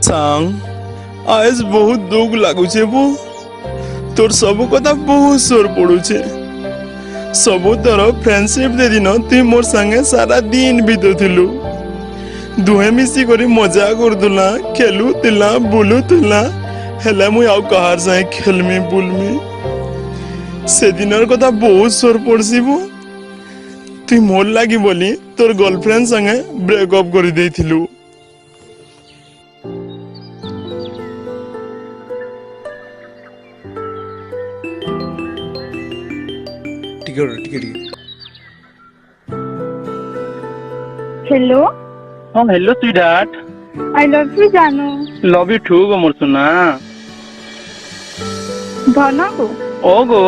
सांग आज बहुत दुख लगुचे बो तोर सब कथा बहुत सोर पड़ुचे सबु तोर फ्रेंडशिप दे दिन तुई मोर संगे सारा दिन बीतुथिलु दुहे मिसी करी मजा करदुला खेलुतिला बुलुतिला हेले मुई आउ कहार संगे खेलमी बुलमी से दिनर कथा बहुत सोर पड़सी बो तुई मोर लागी बोली तोर गर्लफ्रेंड संगे ब्रेकअप कर देथिलु हेलो हाँ hello sweetheart I love you जानू लव यू टू गो मोर सुना धन को ओगो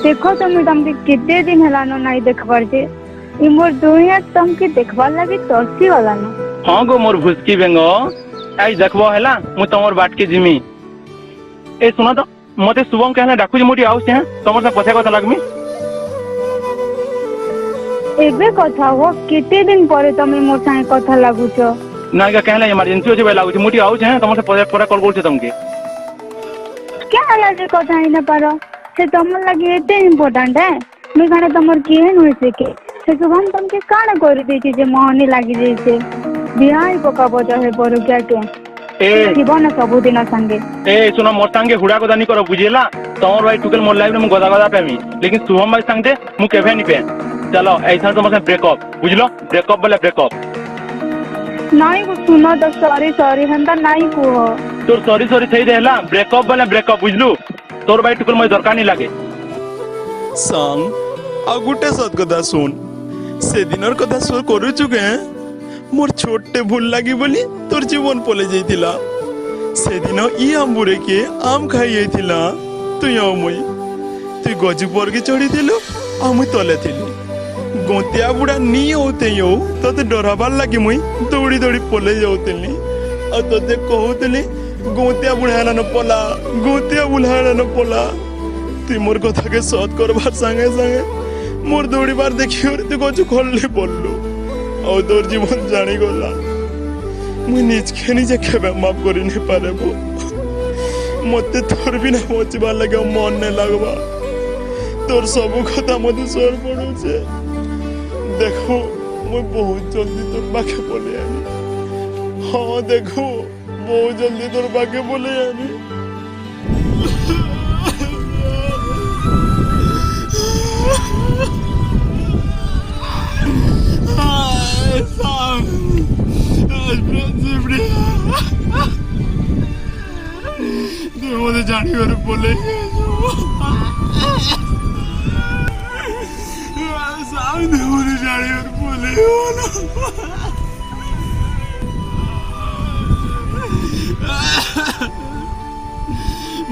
देखो तुम तुमके कितने दिन हेलानो नहीं देखबार जे ई मोर दुनिया तुमके देखबार लगी तरसी वाला न हाँ गो मोर भुसकी बेंगो आई देखबो हैला मु तमर बाट के जिमी ए सुना तो मते शुभम कहले डाकू जे मोटी आउस है तमर से पछे कथा लागमी एबे कथा हो कितने दिन परे तुम मोर संगे कथा लागुछ ना का कहले इमरजेंसी होचे बे लागु छै मोटी आउस है तमर से पछे पूरा कॉल करछे तुमके क्या हाल जे कथा ही न पारो से तुमर लगी एते इम्पोर्टेंट है मैं खाने तुमर केहन होय से के से शुभम तुमके काने कर देछि जे मोहनी लागी जैसे बिहाई पका बजा है परो क्या के ए जीवन सब दिन संगे ए सुना मोर संगे हुडा गदा नि करो बुझिला तमर भाई टुकल मोर लाइफ में मु गदा गदा पेमी लेकिन शुभम भाई संगे मु केभे नि पे चलो ऐसा तो मतलब ब्रेकअप बुझलो ब्रेकअप बोले ब्रेकअप नहीं को सुनो तो सॉरी सॉरी हंदा नहीं को तोर सॉरी सॉरी થઈ રહેલા ब्रेकअप बोले ब्रेकअप बुझलु तोर भाई टुकल मय दरकार नहीं लागे सांग आ गुटे सत कथा सुन से दिनर कथा सोर करू चुके मोर छोटे भूल लागी बोली तोर जीवन पले जाइतिला से दिन ई आंबुरे के आम खाई जाइतिला तू यो मई तू गजु पर के चढ़ी थिलु आ मु तले थिलु गोतिया बुढ़ा नी होते यो तते डराबार लागी मुई दौड़ी दौड़ी पले जाउतिली आ तते कहउतिली गोतिया बुढ़ाना न पला गोतिया बुढ़ाना न पला तू मोर कथा के सत करबार संगे संगे मोर दौड़ी बार देखियो रे तू कछु खोलले बोललु और तोर जीवन जानी गला मुई निज के निजे केबे माफ करि नै पारेबो मते तोर बिना बचबार लागे मन नै लागबा तोर सब कथा मते सोर पड़ुछे देखो मैं बहुत जल्दी तोर बाके बोले आनी हाँ देखो बहुत जल्दी तोर बाके बोले आनी मुझे जानी और बोले मुझे जानी और बोले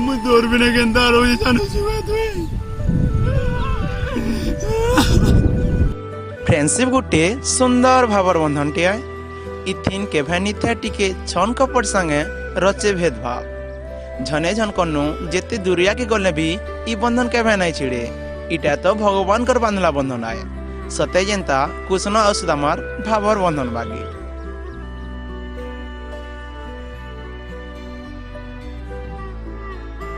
मैं दौर बिना के अंदर हो जाने फ्रेंडशिप गोटे सुंदर भावर बंधन टे इथिन केभेनी थे टिके छन कपट संगे रचे भेदभाव झने झन कन्नु जेते दुरिया के गले भी ई बंधन केभे नहीं छिड़े इटा तो भगवान कर बांधला बंधन आए सते जेंता कुसना औषधामार भावर बंधन बागी।